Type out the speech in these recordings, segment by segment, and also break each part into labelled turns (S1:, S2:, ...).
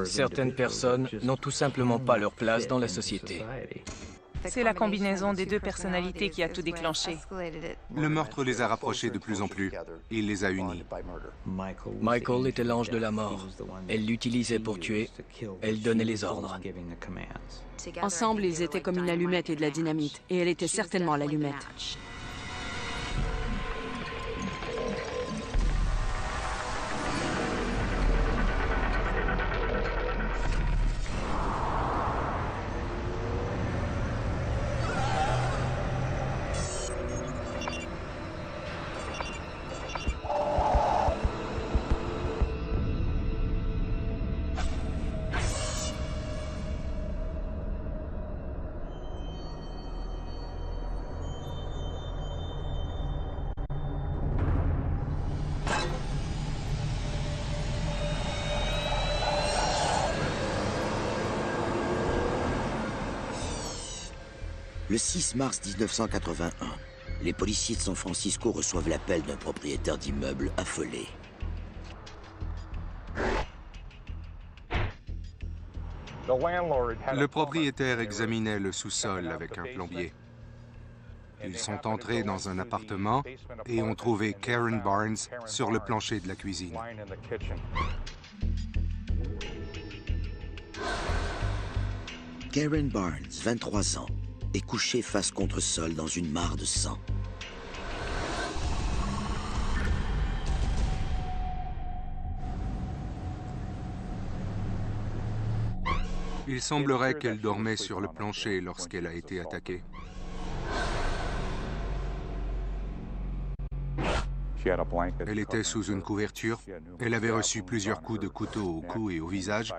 S1: Certaines personnes n'ont tout simplement pas leur place dans la société.
S2: C'est la combinaison des deux personnalités qui a tout déclenché.
S3: Le meurtre les a rapprochés de plus en plus. Il les a unis.
S1: Michael était l'ange de la mort. Elle l'utilisait pour tuer. Elle donnait les ordres.
S4: Ensemble, ils étaient comme une allumette et de la dynamite. Et elle était certainement l'allumette.
S5: Le 6 mars 1981, les policiers de San Francisco reçoivent l'appel d'un propriétaire d'immeuble affolé.
S3: Le propriétaire examinait le sous-sol avec un plombier. Ils sont entrés dans un appartement et ont trouvé Karen Barnes sur le plancher de la cuisine.
S5: Karen Barnes, 23 ans, est couchée face contre sol dans une mare de sang.
S3: Il semblerait qu'elle dormait sur le plancher lorsqu'elle a été attaquée. Elle était sous une couverture. Elle avait reçu plusieurs coups de couteau au cou et au visage,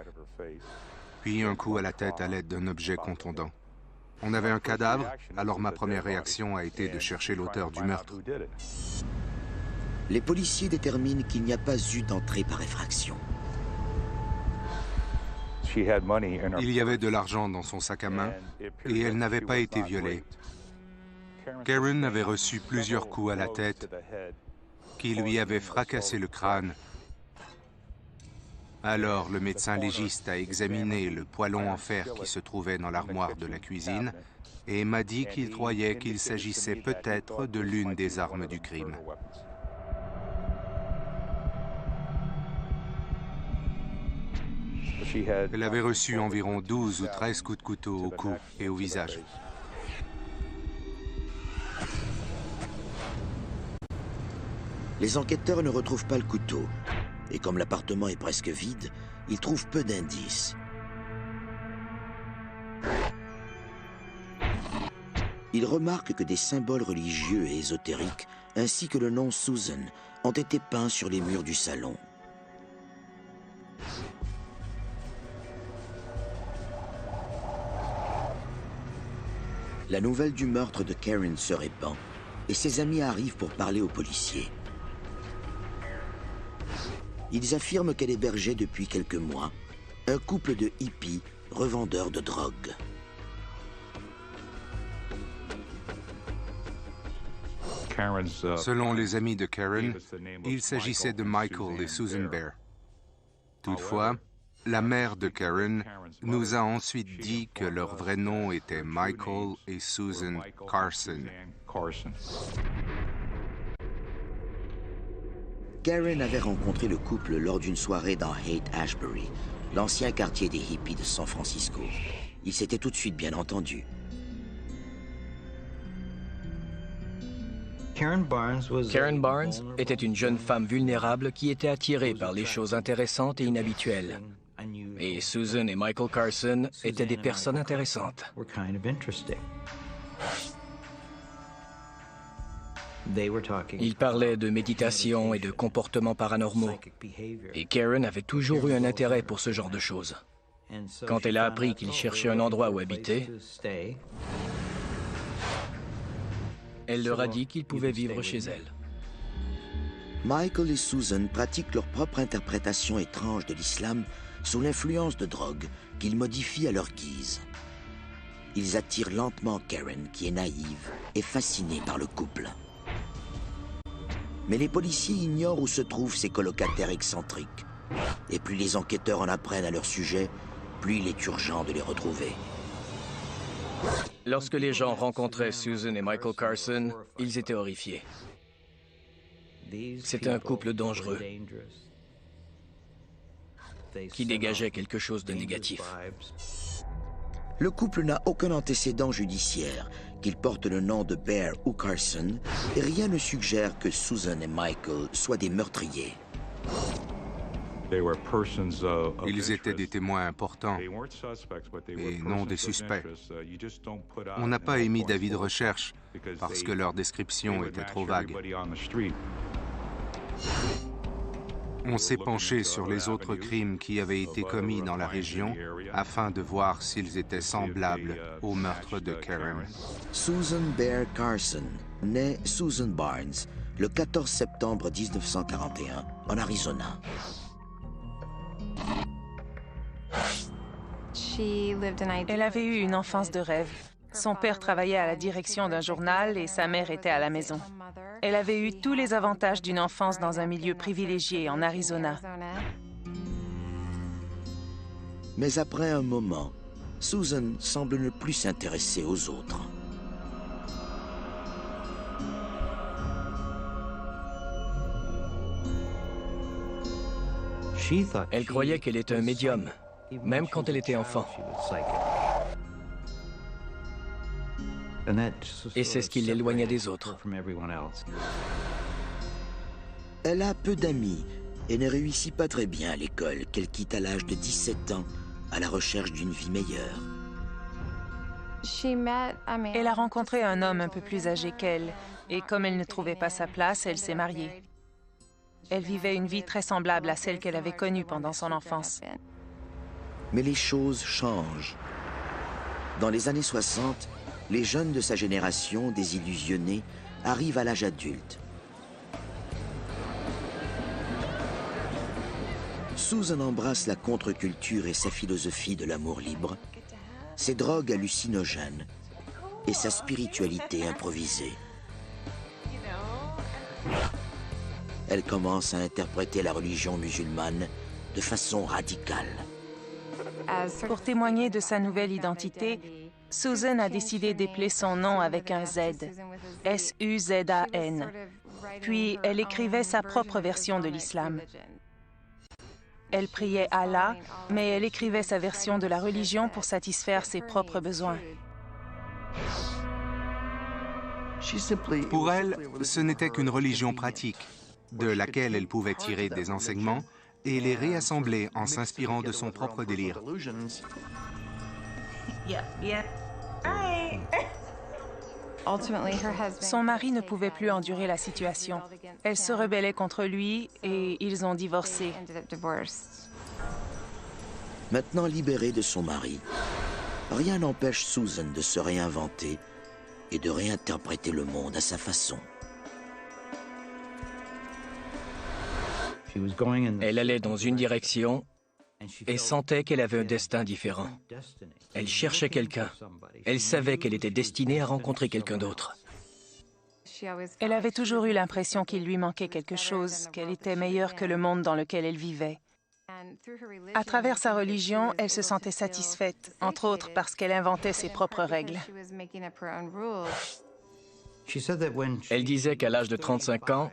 S3: puis un coup à la tête à l'aide d'un objet contondant. On avait un cadavre, alors ma première réaction a été de chercher l'auteur du meurtre.
S5: Les policiers déterminent qu'il n'y a pas eu d'entrée par effraction.
S3: Il y avait de l'argent dans son sac à main et elle n'avait pas été violée. Karen avait reçu plusieurs coups à la tête qui lui avaient fracassé le crâne. Alors, le médecin légiste a examiné le poêlon en fer qui se trouvait dans l'armoire de la cuisine et m'a dit qu'il croyait qu'il s'agissait peut-être de l'une des armes du crime. Elle avait reçu environ 12 ou 13 coups de couteau au cou et au visage.
S5: Les enquêteurs ne retrouvent pas le couteau. Et comme l'appartement est presque vide, ils trouvent peu d'indices. Ils remarquent que des symboles religieux et ésotériques, ainsi que le nom Susan, ont été peints sur les murs du salon. La nouvelle du meurtre de Karen se répand, et ses amis arrivent pour parler aux policiers. Ils affirment qu'elle hébergeait depuis quelques mois un couple de hippies revendeurs de drogue.
S3: Selon les amis de Karen, il s'agissait de Michael et Susan Bear. Toutefois, la mère de Karen nous a ensuite dit que leur vrai nom était Michael et Susan Carson.
S5: Karen avait rencontré le couple lors d'une soirée dans Haight-Ashbury, l'ancien quartier des hippies de San Francisco. Ils s'étaient tout de suite bien entendus.
S1: Karen Barnes était une jeune femme vulnérable qui était attirée par les choses intéressantes et inhabituelles. Et Susan et Michael Carson étaient des personnes intéressantes. Ils parlaient de méditation et de comportements paranormaux. Et Karen avait toujours eu un intérêt pour ce genre de choses. Quand elle a appris qu'il cherchait un endroit où habiter, elle leur a dit qu'ils pouvaient vivre chez elle.
S5: Michael et Susan pratiquent leur propre interprétation étrange de l'islam sous l'influence de drogue qu'ils modifient à leur guise. Ils attirent lentement Karen, qui est naïve et fascinée par le couple. Mais les policiers ignorent où se trouvent ces colocataires excentriques, Et plus les enquêteurs en apprennent à leur sujet, plus il est urgent de les retrouver.
S1: Lorsque les gens rencontraient Susan et Michael Carson, ils étaient horrifiés. C'était un couple dangereux qui dégageait quelque chose de négatif.
S5: Le couple n'a aucun antécédent judiciaire, qu'il porte le nom de Bear ou Carson, et rien ne suggère que Susan et Michael soient des meurtriers.
S3: Ils étaient des témoins importants et non des suspects. On n'a pas émis d'avis de recherche parce que leur description était trop vague. On s'est penché sur les autres crimes qui avaient été commis dans la région afin de voir s'ils étaient semblables au meurtre de Karen.
S5: Susan Bear Carson naît Susan Barnes le 14 septembre 1941 en Arizona.
S2: Elle avait eu une enfance de rêve. Son père travaillait à la direction d'un journal et sa mère était à la maison. Elle avait eu tous les avantages d'une enfance dans un milieu privilégié en Arizona.
S5: Mais après un moment, Susan semble ne plus s'intéresser aux autres.
S1: Elle croyait qu'elle était un médium, même quand elle était enfant. Et c'est ce qui l'éloignait des autres.
S5: Elle a peu d'amis et ne réussit pas très bien à l'école, qu'elle quitte à l'âge de 17 ans à la recherche d'une vie meilleure.
S2: Elle a rencontré un homme un peu plus âgé qu'elle, et comme elle ne trouvait pas sa place, elle s'est mariée. Elle vivait une vie très semblable à celle qu'elle avait connue pendant son enfance.
S5: Mais les choses changent. Dans les années 60, les jeunes de sa génération, désillusionnés, arrivent à l'âge adulte. Susan embrasse la contre-culture et sa philosophie de l'amour libre, ses drogues hallucinogènes et sa spiritualité improvisée. Elle commence à interpréter la religion musulmane de façon radicale.
S2: Pour témoigner de sa nouvelle identité, Susan a décidé d'épeler son nom avec un Z, S-U-Z-A-N. Puis elle écrivait sa propre version de l'islam. Elle priait Allah, mais elle écrivait sa version de la religion pour satisfaire ses propres besoins.
S3: Pour elle, ce n'était qu'une religion pratique, de laquelle elle pouvait tirer des enseignements et les réassembler en s'inspirant de son propre délire.
S2: Son mari ne pouvait plus endurer la situation. Elle se rebellait contre lui et ils ont divorcé.
S5: Maintenant libérée de son mari, rien n'empêche Susan de se réinventer et de réinterpréter le monde à sa façon.
S1: Elle allait dans une direction et sentait qu'elle avait un destin différent. Elle cherchait quelqu'un. Elle savait qu'elle était destinée à rencontrer quelqu'un d'autre.
S2: Elle avait toujours eu l'impression qu'il lui manquait quelque chose, qu'elle était meilleure que le monde dans lequel elle vivait. À travers sa religion, elle se sentait satisfaite, entre autres parce qu'elle inventait ses propres règles.
S1: Elle disait qu'à l'âge de 35 ans,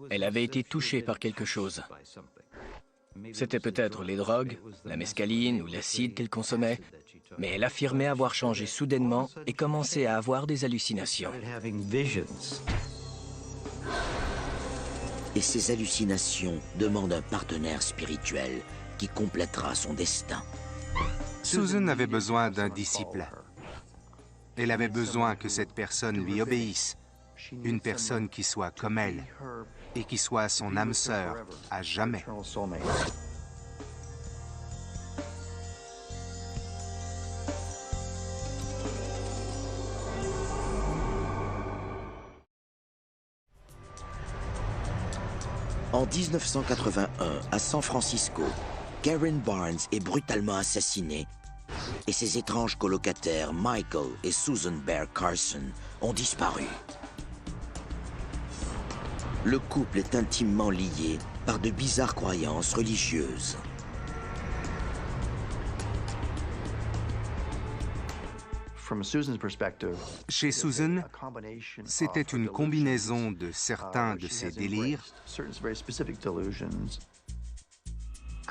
S1: elle avait été touchée par quelque chose. C'était peut-être les drogues, la mescaline ou l'acide qu'elle consommait, mais elle affirmait avoir changé soudainement et commencé à avoir des hallucinations.
S5: Et ces hallucinations demandent un partenaire spirituel qui complétera son destin.
S3: Susan avait besoin d'un disciple. Elle avait besoin que cette personne lui obéisse, une personne qui soit comme elle et qui soit son âme sœur à jamais.
S5: En 1981, à San Francisco, Karen Barnes est brutalement assassinée et ses étranges colocataires Michael et Susan Bear Carson ont disparu. Le couple est intimement lié par de bizarres croyances religieuses.
S3: Chez Susan, c'était une combinaison de certains de ses délires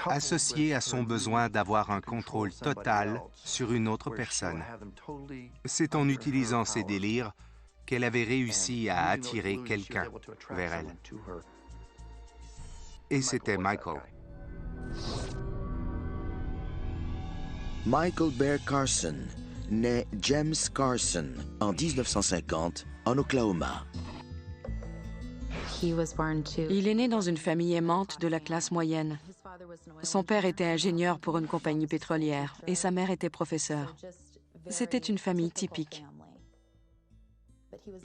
S3: associés à son besoin d'avoir un contrôle total sur une autre personne. C'est en utilisant ces délires qu'elle avait réussi à attirer quelqu'un vers elle. Et c'était Michael.
S5: Michael Bear Carson naît James Carson en 1950 en Oklahoma.
S4: Il est né dans une famille aimante de la classe moyenne. Son père était ingénieur pour une compagnie pétrolière et sa mère était professeure. C'était une famille typique.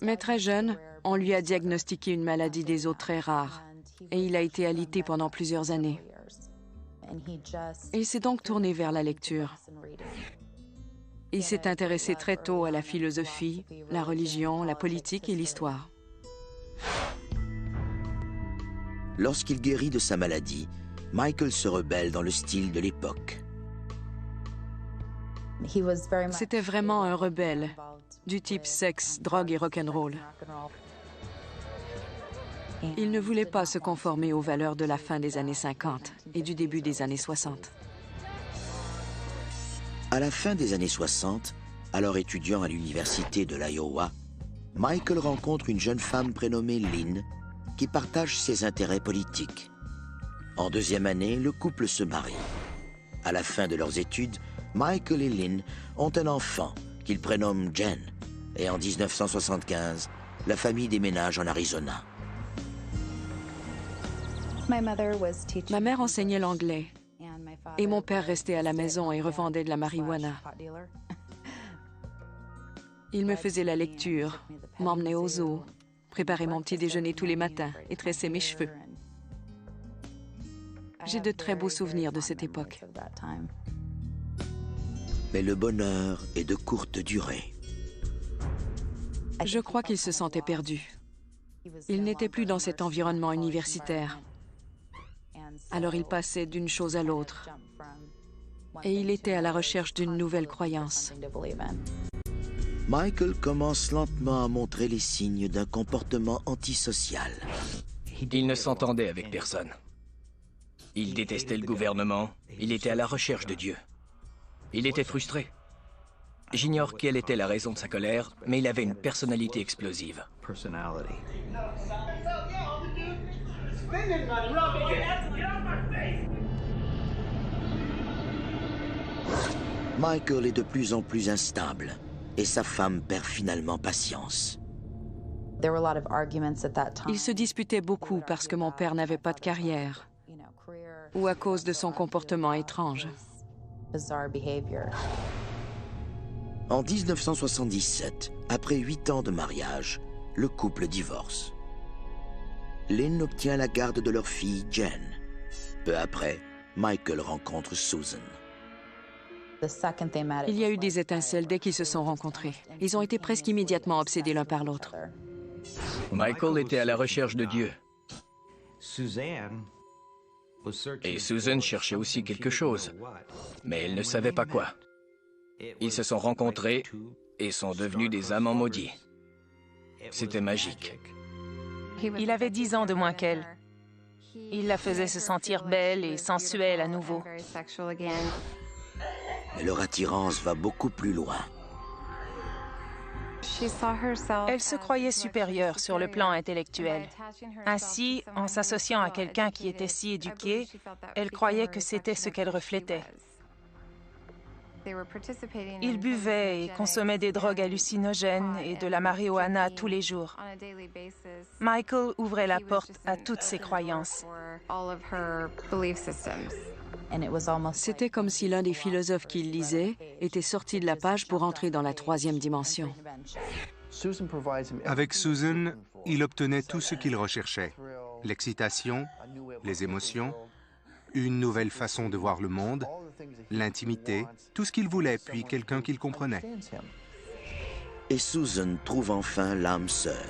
S4: Mais très jeune, on lui a diagnostiqué une maladie des os très rare et il a été alité pendant plusieurs années. Il s'est donc tourné vers la lecture. Il s'est intéressé très tôt à la philosophie, la religion, la politique et l'histoire.
S5: Lorsqu'il guérit de sa maladie, Michael se rebelle dans le style de l'époque.
S4: C'était vraiment un rebelle, du type sexe, drogue et rock'n'roll. Il ne voulait pas se conformer aux valeurs de la fin des années 50 et du début des années 60.
S5: À la fin des années 60, alors étudiant à l'université de l'Iowa, Michael rencontre une jeune femme prénommée Lynn qui partage ses intérêts politiques. En deuxième année, le couple se marie. À la fin de leurs études, Michael et Lynn ont un enfant qu'ils prénomment Jen. Et en 1975, la famille déménage en Arizona.
S4: Ma mère enseignait l'anglais et mon père restait à la maison et revendait de la marijuana. Il me faisait la lecture, m'emmenait au zoo, préparait mon petit déjeuner tous les matins et tressait mes cheveux. J'ai de très beaux souvenirs de cette époque.
S5: Mais le bonheur est de courte durée.
S4: Je crois qu'il se sentait perdu. Il n'était plus dans cet environnement universitaire. Alors il passait d'une chose à l'autre. Et il était à la recherche d'une nouvelle croyance.
S5: Michael commence lentement à montrer les signes d'un comportement antisocial.
S1: Il ne s'entendait avec personne. Il détestait le gouvernement. Il était à la recherche de Dieu. Il était frustré. J'ignore quelle était la raison de sa colère, mais il avait une personnalité explosive.
S5: Michael est de plus en plus instable et sa femme perd finalement patience.
S4: Il se disputait beaucoup parce que mon père n'avait pas de carrière ou à cause de son comportement étrange.
S5: En 1977, après 8 ans de mariage, le couple divorce. Lynn obtient la garde de leur fille, Jen. Peu après, Michael rencontre Susan.
S4: Il y a eu des étincelles dès qu'ils se sont rencontrés. Ils ont été presque immédiatement obsédés l'un par l'autre.
S1: Michael était à la recherche de Dieu. Et Susan cherchait aussi quelque chose, mais elle ne savait pas quoi. Ils se sont rencontrés et sont devenus des amants maudits. C'était magique.
S2: Il avait 10 ans de moins qu'elle. Il la faisait se sentir belle et sensuelle à nouveau.
S5: Mais leur attirance va beaucoup plus loin.
S2: Elle se croyait supérieure sur le plan intellectuel. Ainsi, en s'associant à quelqu'un qui était si éduqué, elle croyait que c'était ce qu'elle reflétait. Ils buvaient et consommaient des drogues hallucinogènes et de la marijuana tous les jours. Michael ouvrait la porte à toutes ses croyances.
S4: C'était comme si l'un des philosophes qu'il lisait était sorti de la page pour entrer dans la troisième dimension.
S3: Avec Susan, il obtenait tout ce qu'il recherchait. L'excitation, les émotions, une nouvelle façon de voir le monde, l'intimité, tout ce qu'il voulait, puis quelqu'un qu'il comprenait.
S5: Et Susan trouve enfin l'âme sœur.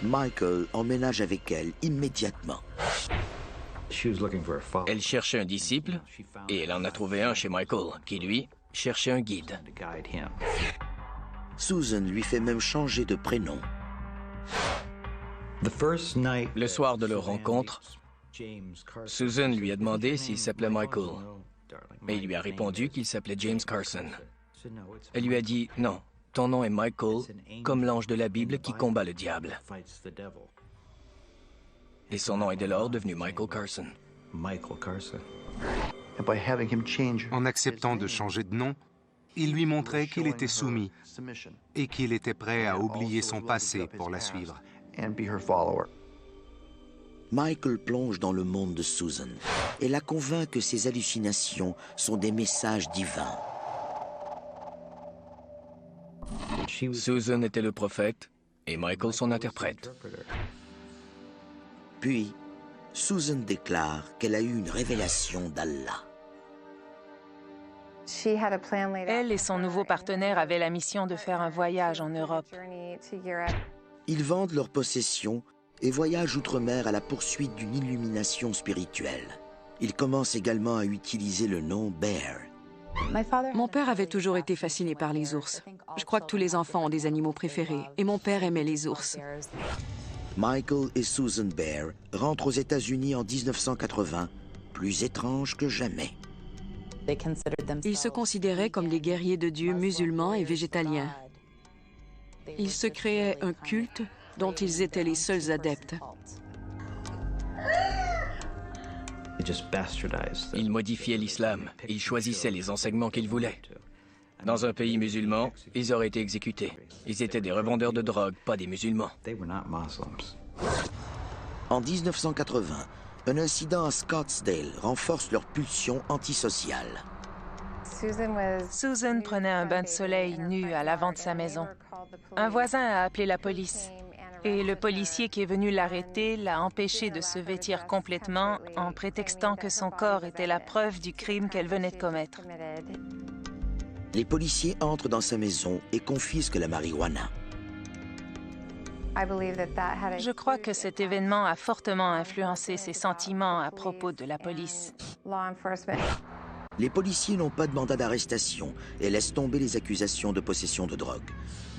S5: Michael emménage avec elle immédiatement.
S1: Elle cherchait un disciple et elle en a trouvé un chez Michael, qui lui cherchait un guide.
S5: Susan lui fait même changer de prénom.
S1: Le soir de leur rencontre, Susan lui a demandé s'il s'appelait Michael, et il lui a répondu qu'il s'appelait James Carson. Elle lui a dit « Non, ton nom est Michael, comme l'ange de la Bible qui combat le diable. » Et son nom est dès lors devenu Michael Carson.
S3: En acceptant de changer de nom, il lui montrait qu'il était soumis et qu'il était prêt à oublier son passé pour la suivre.
S5: Michael plonge dans le monde de Susan et la convainc que ses hallucinations sont des messages divins.
S1: Susan était le prophète et Michael son interprète.
S5: Puis, Susan déclare qu'elle a eu une révélation d'Allah.
S2: Elle et son nouveau partenaire avaient la mission de faire un voyage en Europe.
S5: Ils vendent leurs possessions et voyagent outre-mer à la poursuite d'une illumination spirituelle. Ils commencent également à utiliser le nom Bear.
S4: Mon père avait toujours été fasciné par les ours. Je crois que tous les enfants ont des animaux préférés, et mon père aimait les ours.
S5: Michael et Susan Bear rentrent aux États-Unis en 1980, plus étranges que jamais.
S4: Ils se considéraient comme des guerriers de Dieu musulmans et végétaliens. Ils se créaient un culte dont ils étaient les seuls adeptes.
S1: Ils modifiaient l'islam et ils choisissaient les enseignements qu'ils voulaient. Dans un pays musulman, ils auraient été exécutés. Ils étaient des revendeurs de drogue, pas des musulmans.
S5: En 1980, un incident à Scottsdale renforce leur pulsion antisociale.
S2: Susan prenait un bain de soleil nu à l'avant de sa maison. Un voisin a appelé la police et le policier qui est venu l'arrêter l'a empêché de se vêtir complètement en prétextant que son corps était la preuve du crime qu'elle venait de commettre.
S5: Les policiers entrent dans sa maison et confisquent la marijuana.
S2: Je crois que cet événement a fortement influencé ses sentiments à propos de la police.
S5: Les policiers n'ont pas de mandat d'arrestation et laissent tomber les accusations de possession de drogue.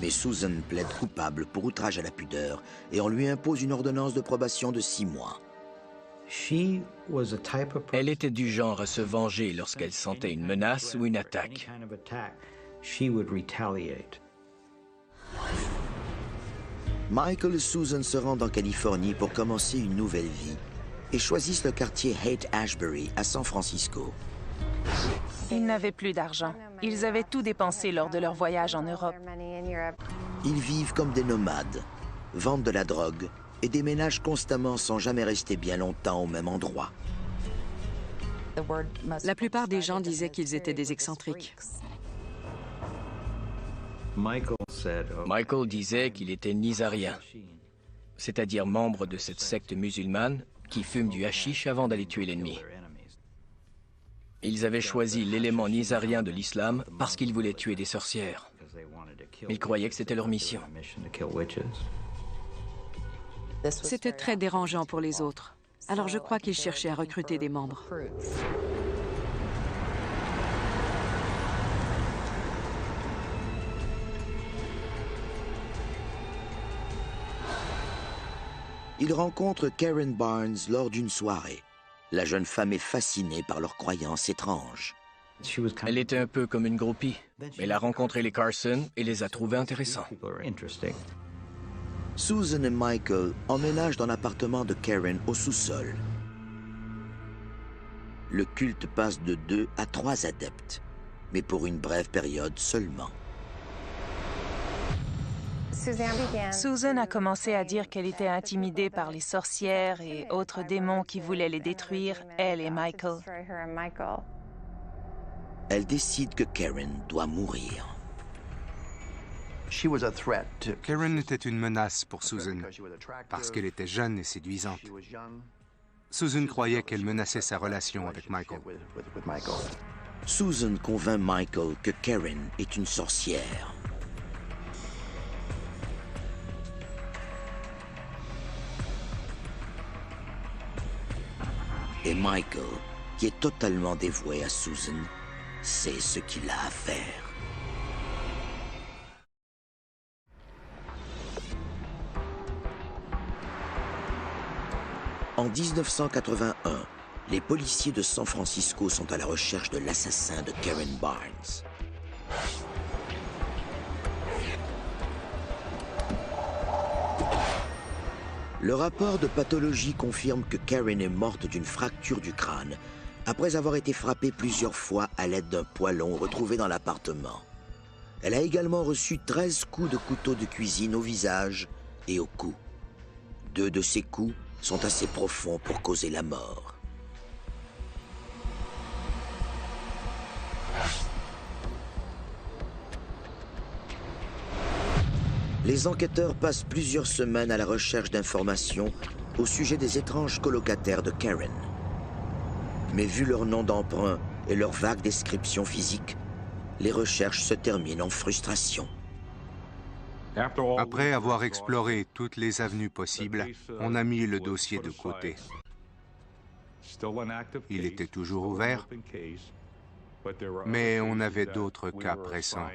S5: Mais Susan plaide coupable pour outrage à la pudeur et on lui impose une ordonnance de probation de 6 mois.
S1: Elle était du genre à se venger lorsqu'elle sentait une menace ou une attaque.
S5: Michael et Susan se rendent en Californie pour commencer une nouvelle vie et choisissent le quartier Haight-Ashbury à San Francisco.
S2: Ils n'avaient plus d'argent. Ils avaient tout dépensé lors de leur voyage en Europe.
S5: Ils vivent comme des nomades, vendent de la drogue et déménagent constamment sans jamais rester bien longtemps au même endroit.
S4: La plupart des gens disaient qu'ils étaient des excentriques.
S1: Michael disait qu'il était nizarien, c'est-à-dire membre de cette secte musulmane qui fume du hashish avant d'aller tuer l'ennemi. Ils avaient choisi l'élément nizarien de l'islam parce qu'ils voulaient tuer des sorcières. Ils croyaient que c'était leur mission.
S4: C'était très dérangeant pour les autres. Alors je crois qu'ils cherchaient à recruter des membres.
S5: Ils rencontrent Karen Barnes lors d'une soirée. La jeune femme est fascinée par leurs croyances étranges.
S1: Elle était un peu comme une groupie. Elle a rencontré les Carson et les a trouvés intéressants.
S5: Susan et Michael emménagent dans l'appartement de Karen au sous-sol. Le culte passe de 2 à 3 adeptes, mais pour une brève période seulement.
S2: Susan a commencé à dire qu'elle était intimidée par les sorcières et autres démons qui voulaient les détruire, elle et Michael.
S5: Elle décide que Karen doit mourir.
S3: Karen était une menace pour Susan, parce qu'elle était jeune et séduisante. Susan croyait qu'elle menaçait sa relation avec Michael.
S5: Susan convainc Michael que Karen est une sorcière. Et Michael, qui est totalement dévoué à Susan, sait ce qu'il a à faire. En 1981, les policiers de San Francisco sont à la recherche de l'assassin de Karen Barnes. Le rapport de pathologie confirme que Karen est morte d'une fracture du crâne après avoir été frappée plusieurs fois à l'aide d'un poêlon retrouvé dans l'appartement. Elle a également reçu 13 coups de couteau de cuisine au visage et au cou. 2 de ces coups sont assez profonds pour causer la mort. Les enquêteurs passent plusieurs semaines à la recherche d'informations au sujet des étranges colocataires de Karen. Mais vu leur nom d'emprunt et leur vague description physique, les recherches se terminent en frustration.
S3: Après avoir exploré toutes les avenues possibles, on a mis le dossier de côté. Il était toujours ouvert, mais on avait d'autres cas pressants.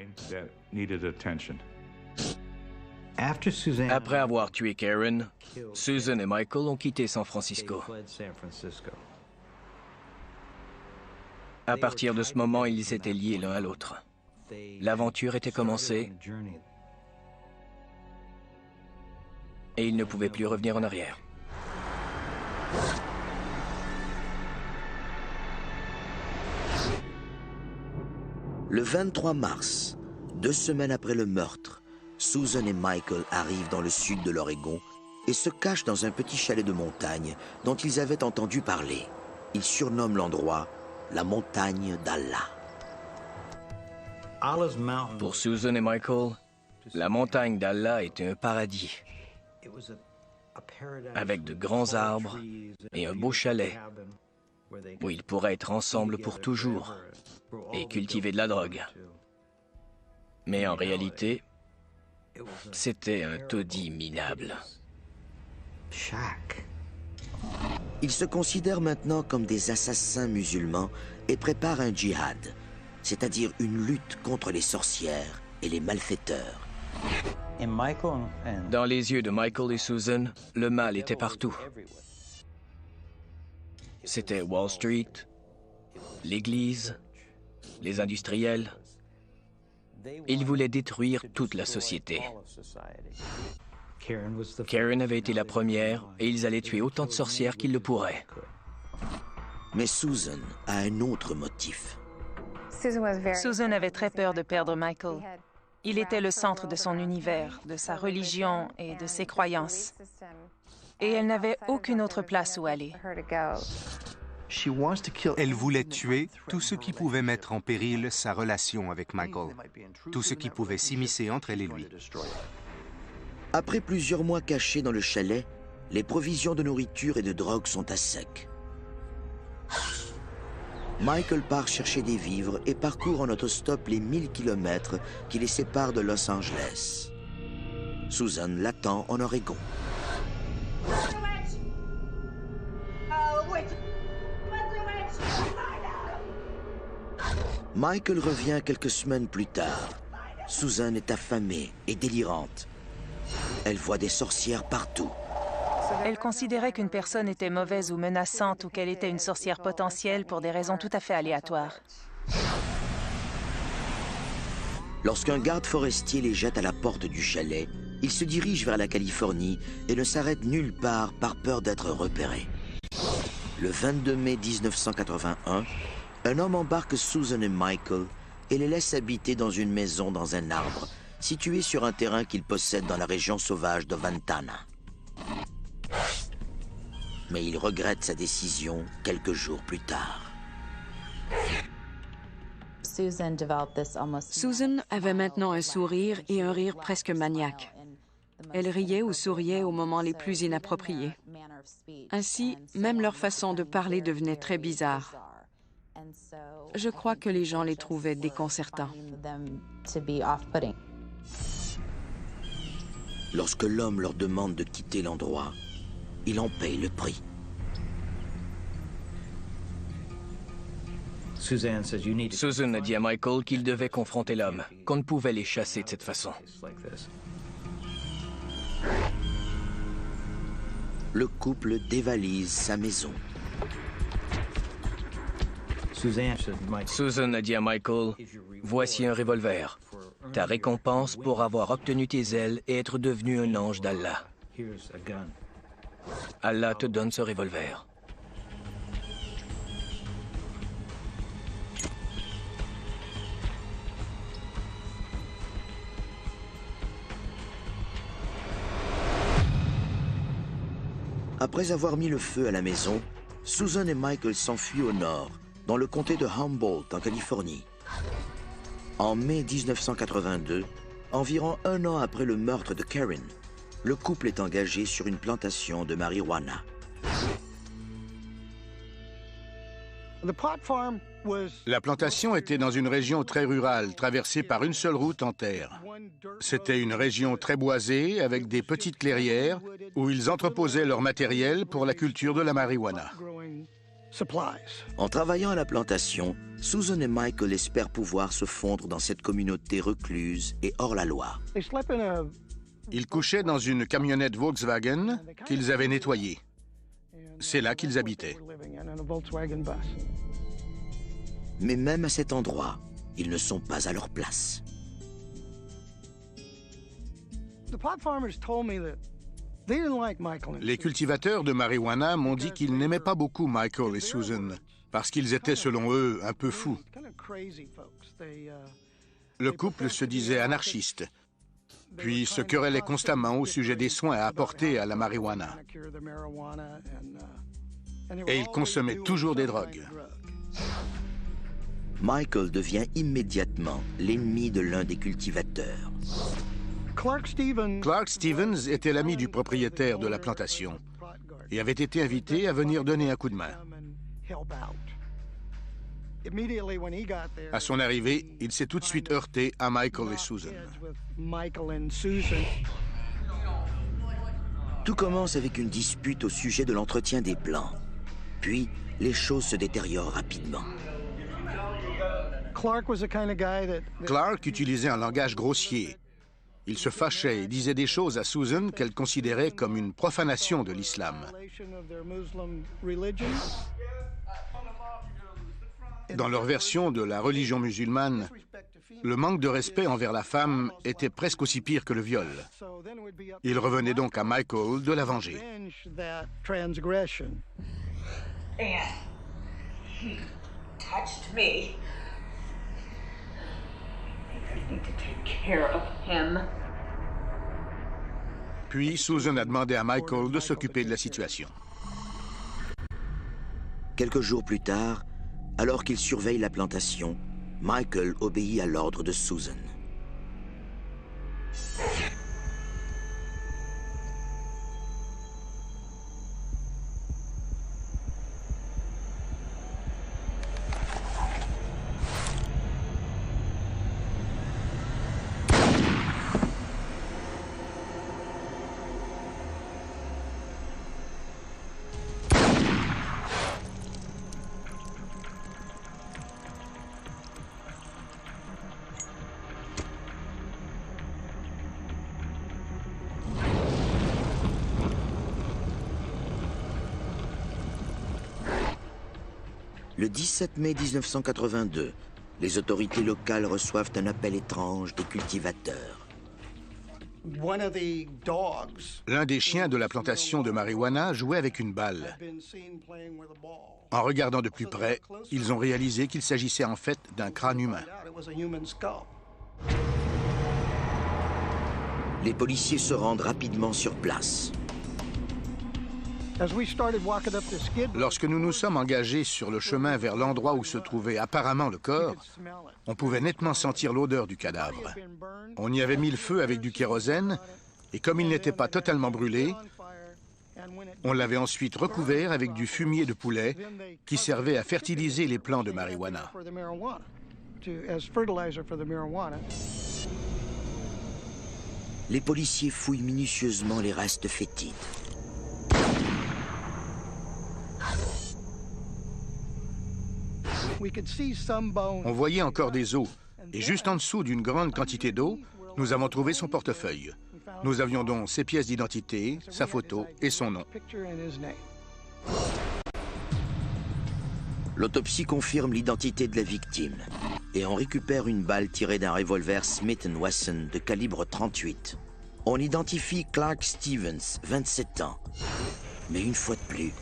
S1: Après avoir tué Karen, Susan et Michael ont quitté San Francisco. À partir de ce moment, ils étaient liés l'un à l'autre. L'aventure était commencée et ils ne pouvaient plus revenir en arrière.
S5: Le 23 mars, 2 semaines après le meurtre, Susan et Michael arrivent dans le sud de l'Oregon et se cachent dans un petit chalet de montagne dont ils avaient entendu parler. Ils surnomment l'endroit la montagne d'Allah.
S1: Pour Susan et Michael, la montagne d'Allah était un paradis, avec de grands arbres et un beau chalet où ils pourraient être ensemble pour toujours et cultiver de la drogue. Mais en réalité, c'était un taudis minable.
S5: Ils se considèrent maintenant comme des assassins musulmans et préparent un djihad, c'est-à-dire une lutte contre les sorcières et les malfaiteurs.
S1: Dans les yeux de Michael et Susan, le mal était partout. C'était Wall Street, l'église, les industriels. Ils voulaient détruire toute la société. Karen avait été la première et ils allaient tuer autant de sorcières qu'ils le pourraient.
S5: Mais Susan a un autre motif.
S2: Susan avait très peur de perdre Michael. Il était le centre de son univers, de sa religion et de ses croyances. Et elle n'avait aucune autre place où aller.
S3: Elle voulait tuer tout ce qui pouvait mettre en péril sa relation avec Michael, tout ce qui pouvait s'immiscer entre elle et lui.
S5: Après plusieurs mois cachés dans le chalet, les provisions de nourriture et de drogue sont à sec. Michael part chercher des vivres et parcourt en autostop les 1000 kilomètres qui les séparent de Los Angeles. Susan l'attend en Oregon. Michael revient quelques semaines plus tard. Susan est affamée et délirante. Elle voit des sorcières partout.
S2: Elle considérait qu'une personne était mauvaise ou menaçante ou qu'elle était une sorcière potentielle pour des raisons tout à fait aléatoires.
S5: Lorsqu'un garde forestier les jette à la porte du chalet, il se dirige vers la Californie et ne s'arrête nulle part par peur d'être repéré. Le 22 mai 1981, un homme embarque Susan et Michael et les laisse habiter dans une maison dans un arbre, situé sur un terrain qu'il possède dans la région sauvage de Ventana. Mais il regrette sa décision quelques jours plus tard.
S4: Susan avait maintenant un sourire et un rire presque maniaque. Elle riait ou souriait aux moments les plus inappropriés. Ainsi, même leur façon de parler devenait très bizarre. Je crois que les gens les trouvaient déconcertants.
S5: Lorsque l'homme leur demande de quitter l'endroit, il en paye le prix.
S1: Susan a dit à Michael qu'il devait confronter l'homme, qu'on ne pouvait les chasser de cette façon.
S5: Le couple dévalise sa maison.
S1: Susan a dit à Michael, « Voici un revolver. Ta récompense pour avoir obtenu tes ailes et être devenu un ange d'Allah. Allah te donne ce revolver. »
S5: Après avoir mis le feu à la maison, Susan et Michael s'enfuient au nord, dans le comté de Humboldt, en Californie. En mai 1982, environ un an après le meurtre de Karen, le couple est engagé sur une plantation de marijuana.
S6: La plantation était dans une région très rurale, traversée par une seule route en terre. C'était une région très boisée, avec des petites clairières, où ils entreposaient leur matériel pour la culture de la marijuana.
S5: En travaillant à la plantation, Susan et Michael espèrent pouvoir se fondre dans cette communauté recluse et hors la loi.
S6: Ils couchaient dans une camionnette Volkswagen qu'ils avaient nettoyée. C'est là qu'ils habitaient.
S5: Mais même à cet endroit, ils ne sont pas à leur place.
S6: Les cultivateurs de marijuana m'ont dit qu'ils n'aimaient pas beaucoup Michael et Susan, parce qu'ils étaient, selon eux, un peu fous. Le couple se disait anarchiste, puis se querellait constamment au sujet des soins à apporter à la marijuana. Et ils consommaient toujours des drogues.
S5: Michael devient immédiatement l'ennemi de l'un des cultivateurs.
S6: Clark Stevens était l'ami du propriétaire de la plantation et avait été invité à venir donner un coup de main. À son arrivée, il s'est tout de suite heurté à Michael et Susan.
S5: Tout commence avec une dispute au sujet de l'entretien des plants. Puis, les choses se détériorent rapidement.
S6: Clark utilisait un langage grossier. Il se fâchait et disait des choses à Susan qu'elle considérait comme une profanation de l'islam. Dans leur version de la religion musulmane, le manque de respect envers la femme était presque aussi pire que le viol. Il revenait donc à Michael de la venger. Puis Susan a demandé à Michael de s'occuper de la situation.
S5: Quelques jours plus tard, alors qu'il surveille la plantation, Michael obéit à l'ordre de Susan. Le 17 mai 1982, les autorités locales reçoivent un appel étrange des cultivateurs.
S6: L'un des chiens de la plantation de marijuana jouait avec une balle. En regardant de plus près, ils ont réalisé qu'il s'agissait en fait d'un crâne humain.
S5: Les policiers se rendent rapidement sur place.
S6: Lorsque nous nous sommes engagés sur le chemin vers l'endroit où se trouvait apparemment le corps, on pouvait nettement sentir l'odeur du cadavre. On y avait mis le feu avec du kérosène, et comme il n'était pas totalement brûlé, on l'avait ensuite recouvert avec du fumier de poulet qui servait à fertiliser les plants de marijuana.
S5: Les policiers fouillent minutieusement les restes fétides.
S6: On voyait encore des os. Et juste en dessous d'une grande quantité d'eau, nous avons trouvé son portefeuille. Nous avions donc ses pièces d'identité, sa photo et son nom.
S5: L'autopsie confirme l'identité de la victime et on récupère une balle tirée d'un revolver Smith & Wesson de calibre 38. On identifie Clark Stevens, 27 ans. Mais une fois de plus,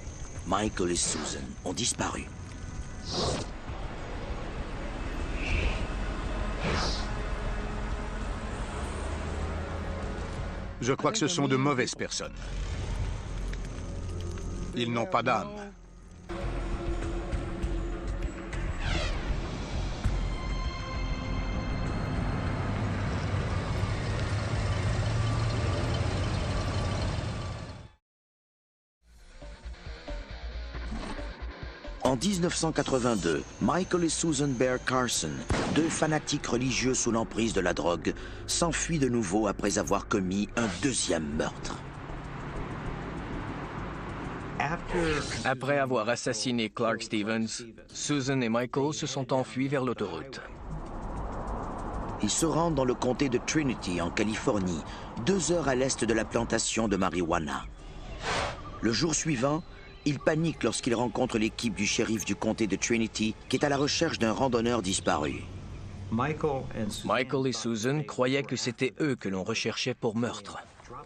S5: Michael et Susan ont disparu.
S6: Je crois que ce sont de mauvaises personnes. Ils n'ont pas d'âme.
S5: En 1982, Michael et Susan Bear Carson, deux fanatiques religieux sous l'emprise de la drogue, s'enfuient de nouveau après avoir commis un deuxième meurtre.
S1: Après avoir assassiné Clark Stevens, Susan et Michael se sont enfuis vers l'autoroute.
S5: Ils se rendent dans le comté de Trinity, en Californie, 2 heures à l'est de la plantation de marijuana. Le jour suivant, ils paniquent lorsqu'ils rencontrent l'équipe du shérif du comté de Trinity qui est à la recherche d'un randonneur disparu.
S1: Michael et Susan croyaient que c'était eux que l'on recherchait pour meurtre.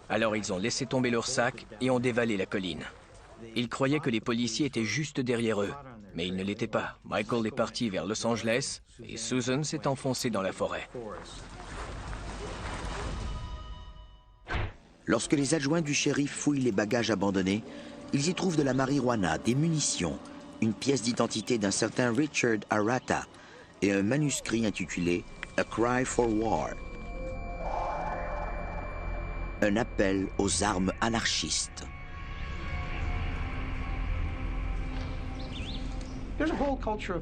S1: Alors ils ont laissé tomber leur sac et ont dévalé la colline. Ils croyaient que les policiers étaient juste derrière eux, mais ils ne l'étaient pas. Michael est parti vers Los Angeles et Susan s'est enfoncée dans la forêt.
S5: Lorsque les adjoints du shérif fouillent les bagages abandonnés, ils y trouvent de la marijuana, des munitions, une pièce d'identité d'un certain Richard Arata et un manuscrit intitulé « A Cry for War », un appel aux armes anarchistes.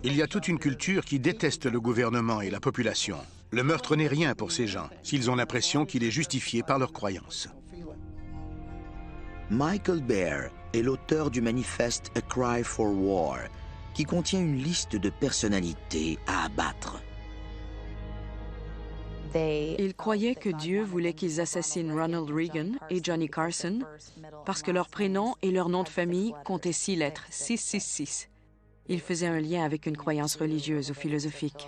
S6: Il y a toute une culture qui déteste le gouvernement et la population. Le meurtre n'est rien pour ces gens, s'ils ont l'impression qu'il est justifié par leurs croyances.
S5: Michael Bear est l'auteur du manifeste A Cry for War, qui contient une liste de personnalités à abattre.
S4: Ils croyaient que Dieu voulait qu'ils assassinent Ronald Reagan et Johnny Carson parce que leur prénom et leur nom de famille comptaient 6 lettres, 666. Ils faisaient un lien avec une croyance religieuse ou philosophique.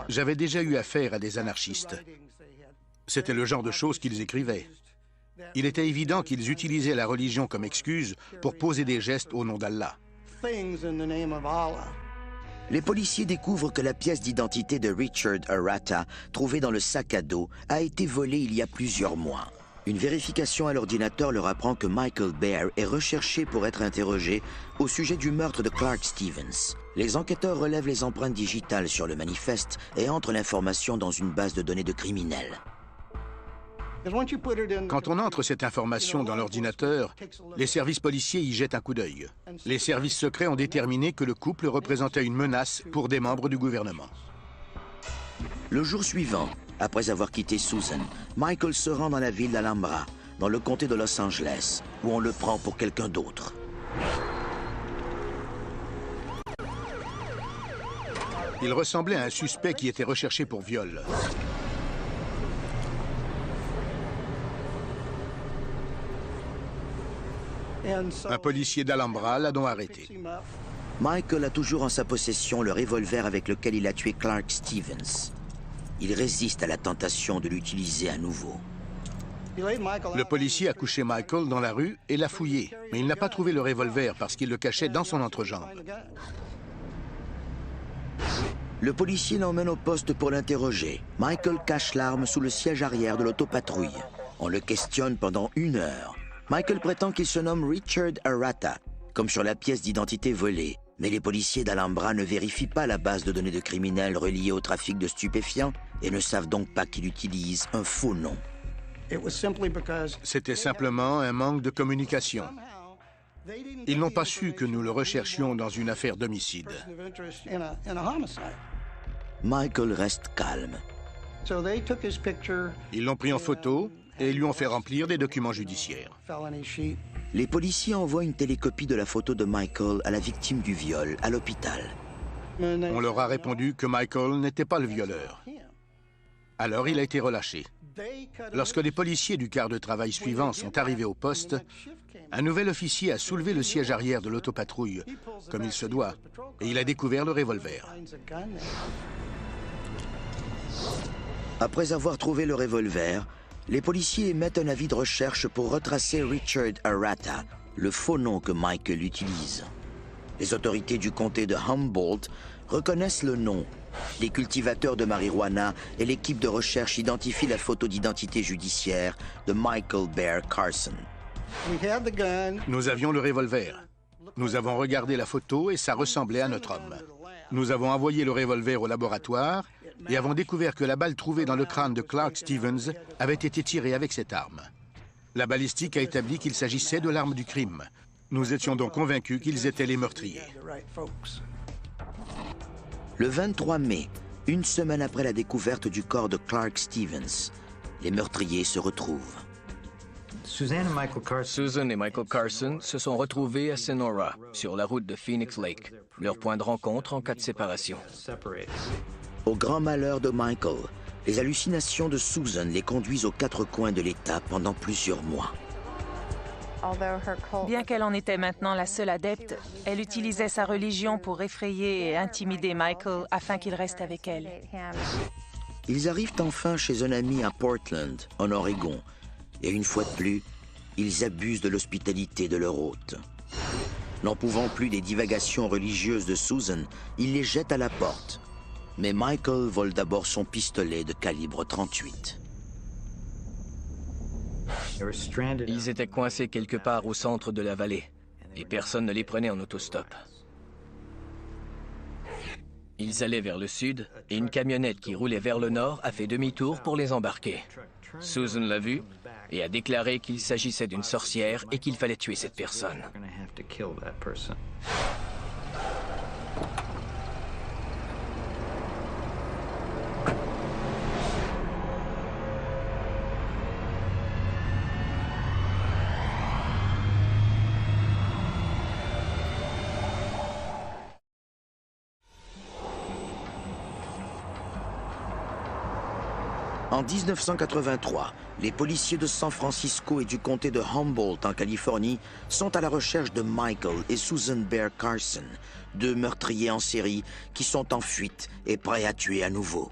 S6: J'avais déjà eu affaire à des anarchistes. C'était le genre de choses qu'ils écrivaient. Il était évident qu'ils utilisaient la religion comme excuse pour poser des gestes au nom d'Allah.
S5: Les policiers découvrent que la pièce d'identité de Richard Arata, trouvée dans le sac à dos, a été volée il y a plusieurs mois. Une vérification à l'ordinateur leur apprend que Michael Bear est recherché pour être interrogé au sujet du meurtre de Clark Stevens. Les enquêteurs relèvent les empreintes digitales sur le manifeste et entrent l'information dans une base de données de criminels.
S6: Quand on entre cette information dans l'ordinateur, les services policiers y jettent un coup d'œil. Les services secrets ont déterminé que le couple représentait une menace pour des membres du gouvernement.
S5: Le jour suivant, après avoir quitté Susan, Michael se rend dans la ville d'Alhambra, dans le comté de Los Angeles, où on le prend pour quelqu'un d'autre.
S6: Il ressemblait à un suspect qui était recherché pour viol. Un policier d'Alhambra l'a donc arrêté.
S5: Michael a toujours en sa possession le revolver avec lequel il a tué Clark Stevens. Il résiste à la tentation de l'utiliser à nouveau.
S6: Le policier a couché Michael dans la rue et l'a fouillé, mais il n'a pas trouvé le revolver parce qu'il le cachait dans son entrejambe.
S5: Le policier l'emmène au poste pour l'interroger. Michael cache l'arme sous le siège arrière de l'autopatrouille. On le questionne pendant 1 heure. Michael prétend qu'il se nomme Richard Arata, comme sur la pièce d'identité volée. Mais les policiers d'Alhambra ne vérifient pas la base de données de criminels reliés au trafic de stupéfiants et ne savent donc pas qu'il utilise un faux nom.
S6: C'était simplement un manque de communication. Ils n'ont pas su que nous le recherchions dans une affaire d'homicide.
S5: Michael reste calme.
S6: Ils l'ont pris en photo et lui ont fait remplir des documents judiciaires.
S5: Les policiers envoient une télécopie de la photo de Michael à la victime du viol, à l'hôpital.
S6: On leur a répondu que Michael n'était pas le violeur. Alors il a été relâché. Lorsque les policiers du quart de travail suivant sont arrivés au poste, un nouvel officier a soulevé le siège arrière de l'autopatrouille, comme il se doit, et il a découvert le revolver.
S5: Après avoir trouvé le revolver, les policiers émettent un avis de recherche pour retracer Richard Arata, le faux nom que Michael utilise. Les autorités du comté de Humboldt reconnaissent le nom. Les cultivateurs de marijuana et l'équipe de recherche identifient la photo d'identité judiciaire de Michael Bear Carson.
S6: Nous avions le revolver. Nous avons regardé la photo et ça ressemblait à notre homme. Nous avons envoyé le revolver au laboratoire et avons découvert que la balle trouvée dans le crâne de Clark Stevens avait été tirée avec cette arme. La balistique a établi qu'il s'agissait de l'arme du crime. Nous étions donc convaincus qu'ils étaient les meurtriers.
S5: Le 23 mai, une semaine après la découverte du corps de Clark Stevens, les meurtriers se retrouvent.
S1: Susan et Michael Carson se sont retrouvés à Sonora, sur la route de Phoenix Lake, leur point de rencontre en cas de séparation.
S5: Au grand malheur de Michael, les hallucinations de Susan les conduisent aux quatre coins de l'État pendant plusieurs mois.
S2: Bien qu'elle en était maintenant la seule adepte, elle utilisait sa religion pour effrayer et intimider Michael afin qu'il reste avec elle.
S5: Ils arrivent enfin chez un ami à Portland, en Oregon, et une fois de plus, ils abusent de l'hospitalité de leur hôte. N'en pouvant plus des divagations religieuses de Susan, ils les jettent à la porte. Mais Michael vole d'abord son pistolet de calibre 38.
S1: Ils étaient coincés quelque part au centre de la vallée, et personne ne les prenait en autostop. Ils allaient vers le sud, et une camionnette qui roulait vers le nord a fait demi-tour pour les embarquer. Susan l'a vu et a déclaré qu'il s'agissait d'une sorcière et qu'il fallait tuer cette personne.
S5: En 1983, les policiers de San Francisco et du comté de Humboldt en Californie sont à la recherche de Michael et Susan Bear Carson, deux meurtriers en série qui sont en fuite et prêts à tuer à nouveau.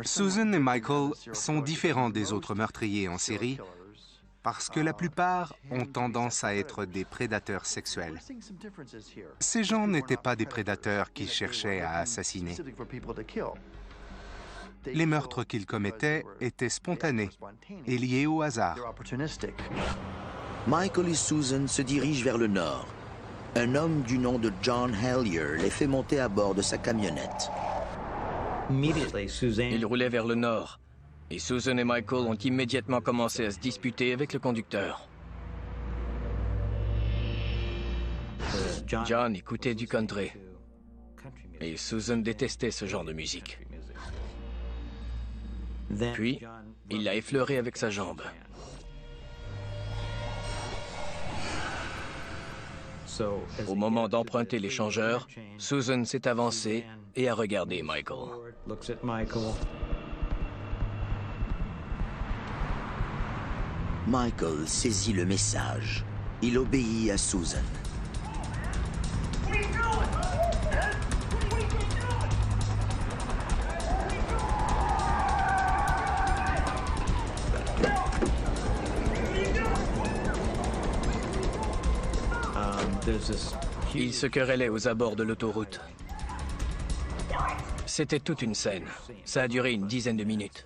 S3: Susan et Michael sont différents des autres meurtriers en série parce que la plupart ont tendance à être des prédateurs sexuels. Ces gens n'étaient pas des prédateurs qui cherchaient à assassiner. Les meurtres qu'ils commettaient étaient spontanés et liés au hasard.
S5: Michael et Susan se dirigent vers le nord. Un homme du nom de John Hellier les fait monter à bord de sa camionnette.
S1: Ils roulaient vers le nord, et Susan et Michael ont immédiatement commencé à se disputer avec le conducteur. John écoutait du country, et Susan détestait ce genre de musique. Puis, il l'a effleuré avec sa jambe. Au moment d'emprunter l'échangeur, Susan s'est avancée et a regardé Michael.
S5: Michael saisit le message. Il obéit à Susan.
S1: Ils se querellaient aux abords de l'autoroute. C'était toute une scène. Ça a duré une dizaine de minutes.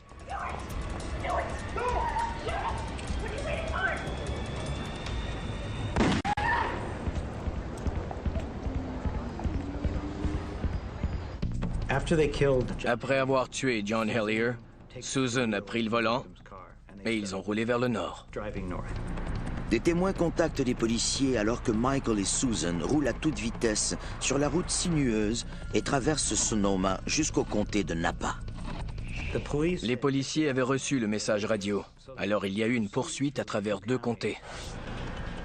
S1: Après avoir tué John Hellier, Susan a pris le volant et ils ont roulé vers le nord.
S5: Des témoins contactent les policiers alors que Michael et Susan roulent à toute vitesse sur la route sinueuse et traversent Sonoma jusqu'au comté de Napa.
S1: Les policiers avaient reçu le message radio. Alors il y a eu une poursuite à travers 2 comtés.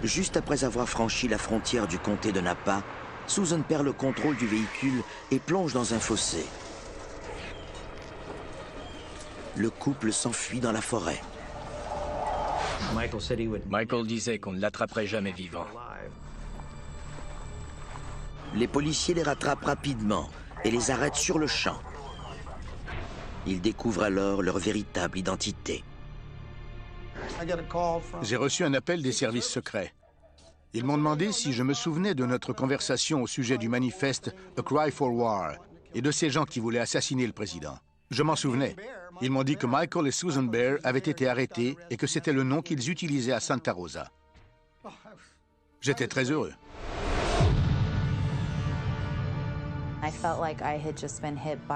S5: Juste après avoir franchi la frontière du comté de Napa, Susan perd le contrôle du véhicule et plonge dans un fossé. Le couple s'enfuit dans la forêt.
S1: Michael disait qu'on ne l'attraperait jamais vivant.
S5: Les policiers les rattrapent rapidement et les arrêtent sur le champ. Ils découvrent alors leur véritable identité.
S6: J'ai reçu un appel des services secrets. Ils m'ont demandé si je me souvenais de notre conversation au sujet du manifeste A Cry for War et de ces gens qui voulaient assassiner le président. Je m'en souvenais. Ils m'ont dit que Michael et Susan Baer avaient été arrêtés et que c'était le nom qu'ils utilisaient à Santa Rosa. J'étais très heureux.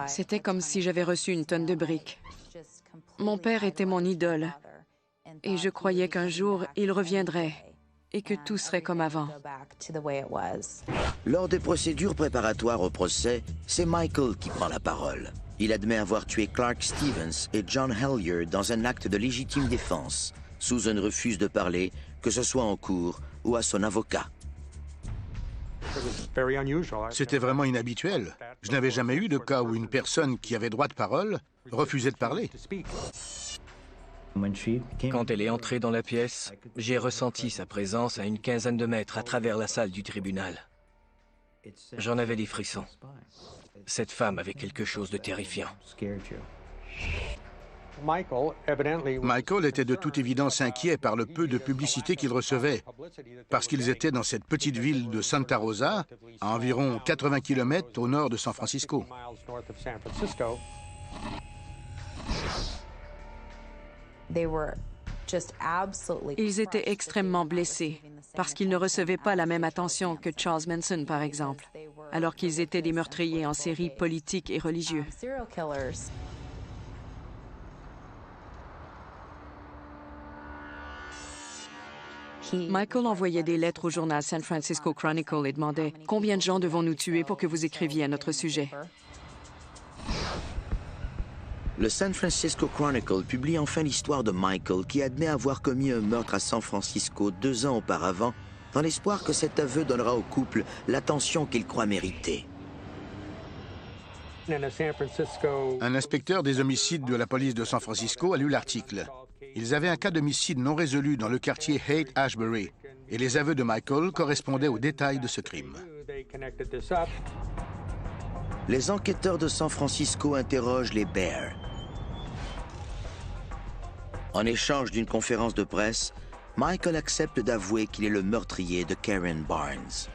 S4: C'était comme si j'avais reçu une tonne de briques. Mon père était mon idole. Et je croyais qu'un jour, il reviendrait et que tout serait comme avant.
S5: Lors des procédures préparatoires au procès, c'est Michael qui prend la parole. Il admet avoir tué Clark Stevens et John Hellyer dans un acte de légitime défense. Susan refuse de parler, que ce soit en cours ou à son avocat.
S6: C'était vraiment inhabituel. Je n'avais jamais eu de cas où une personne qui avait droit de parole refusait de parler.
S1: Quand elle est entrée dans la pièce, j'ai ressenti sa présence à une quinzaine de mètres à travers la salle du tribunal. J'en avais des frissons. Cette femme avait quelque chose de terrifiant.
S6: Michael était de toute évidence inquiet par le peu de publicité qu'il recevait, parce qu'ils étaient dans cette petite ville de Santa Rosa, à environ 80 km au nord de San Francisco.
S4: Ils étaient extrêmement blessés parce qu'ils ne recevaient pas la même attention que Charles Manson, par exemple, alors qu'ils étaient des meurtriers en série politiques et religieux. Michael envoyait des lettres au journal San Francisco Chronicle et demandait « Combien de gens devons-nous tuer pour que vous écriviez à notre sujet ?»
S5: Le San Francisco Chronicle publie enfin l'histoire de Michael qui admet avoir commis un meurtre à San Francisco 2 ans auparavant, dans l'espoir que cet aveu donnera au couple l'attention qu'il croit mériter.
S6: Un inspecteur des homicides de la police de San Francisco a lu l'article. Ils avaient un cas d'homicide non résolu dans le quartier Haight-Ashbury, et les aveux de Michael correspondaient aux détails de ce crime.
S5: Les enquêteurs de San Francisco interrogent les Baer. En échange d'une conférence de presse, Michael accepte d'avouer qu'il est le meurtrier de Karen Barnes.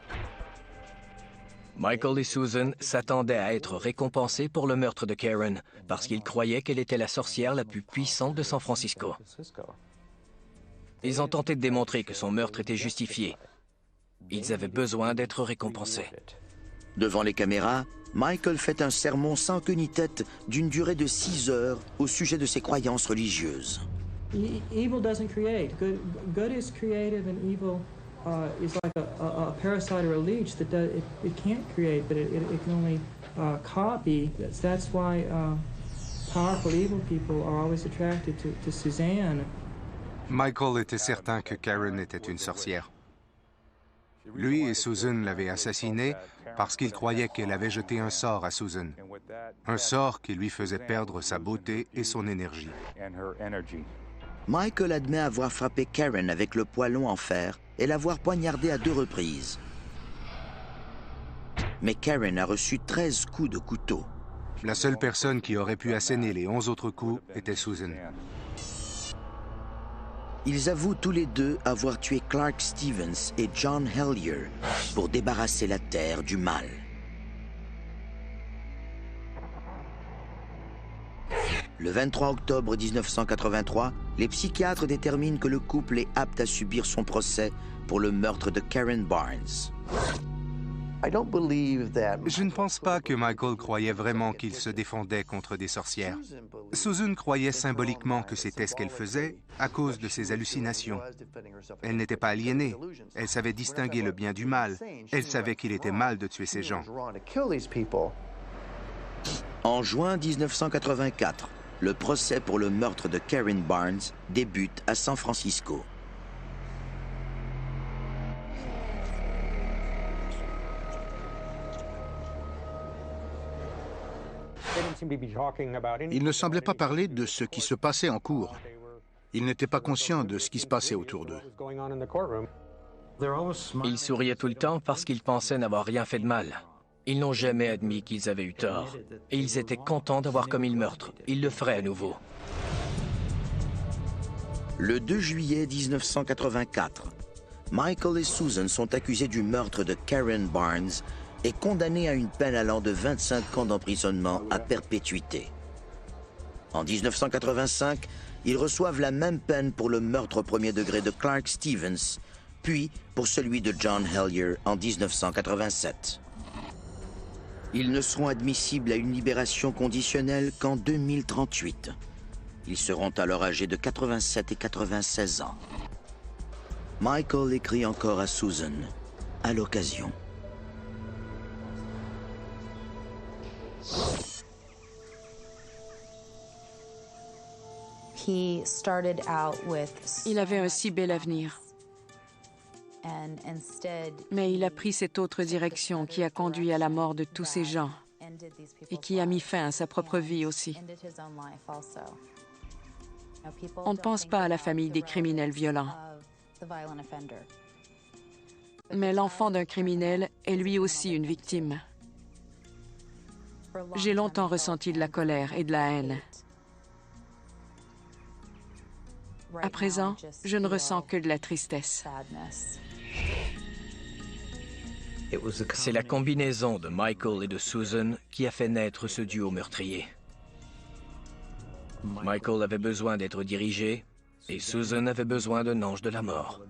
S1: Michael et Susan s'attendaient à être récompensés pour le meurtre de Karen parce qu'ils croyaient qu'elle était la sorcière la plus puissante de San Francisco. Ils ont tenté de démontrer que son meurtre était justifié. Ils avaient besoin d'être récompensés.
S5: Devant les caméras, Michael fait un sermon sans queue ni tête d'une durée de 6 heures au sujet de ses croyances religieuses.
S7: Evil doesn't create. Good is creative, and evil is like a parasite or a leech that it can't create, but it can only copy. That's why powerful evil people are always attracted to Suzanne.
S3: Michael était certain que Karen était une sorcière. Lui et Susan l'avaient assassinée parce qu'il croyait qu'elle avait jeté un sort à Susan. Un sort qui lui faisait perdre sa beauté et son énergie.
S5: Michael admet avoir frappé Karen avec le poêlon en fer et l'avoir poignardée à 2 reprises. Mais Karen a reçu 13 coups de couteau.
S3: La seule personne qui aurait pu asséner les 11 autres coups était Susan.
S5: Ils avouent tous les deux avoir tué Clark Stevens et John Hellyer pour débarrasser la terre du mal. Le 23 octobre 1983, les psychiatres déterminent que le couple est apte à subir son procès pour le meurtre de Karen Barnes.
S3: Je ne pense pas que Michael croyait vraiment qu'il se défendait contre des sorcières. Susan croyait symboliquement que c'était ce qu'elle faisait à cause de ses hallucinations. Elle n'était pas aliénée. Elle savait distinguer le bien du mal. Elle savait qu'il était mal de tuer ces gens.
S5: En juin 1984, le procès pour le meurtre de Karen Barnes débute à San Francisco.
S6: Il ne semblait pas parler de ce qui se passait en cour. Il n'était pas conscient de ce qui se passait autour d'eux.
S1: Ils souriaient tout le temps parce qu'ils pensaient n'avoir rien fait de mal. Ils n'ont jamais admis qu'ils avaient eu tort. Et ils étaient contents d'avoir commis le meurtre. Ils le feraient à nouveau.
S5: Le 2 juillet 1984, Michael et Susan sont accusés du meurtre de Karen Barnes et condamnés à une peine allant de 25 ans d'emprisonnement à perpétuité. En 1985, ils reçoivent la même peine pour le meurtre au premier degré de Clark Stevens, puis pour celui de John Hellier en 1987. Ils ne seront admissibles à une libération conditionnelle qu'en 2038. Ils seront alors âgés de 87 et 96 ans. Michael écrit encore à Susan, à l'occasion.
S4: Il avait un si bel avenir. Mais il a pris cette autre direction qui a conduit à la mort de tous ces gens et qui a mis fin à sa propre vie aussi. On ne pense pas à la famille des criminels violents. Mais l'enfant d'un criminel est lui aussi une victime. J'ai longtemps ressenti de la colère et de la haine. À présent, je ne ressens que de la tristesse.
S1: C'est la combinaison de Michael et de Susan qui a fait naître ce duo meurtrier. Michael avait besoin d'être dirigé et Susan avait besoin d'un ange de la mort.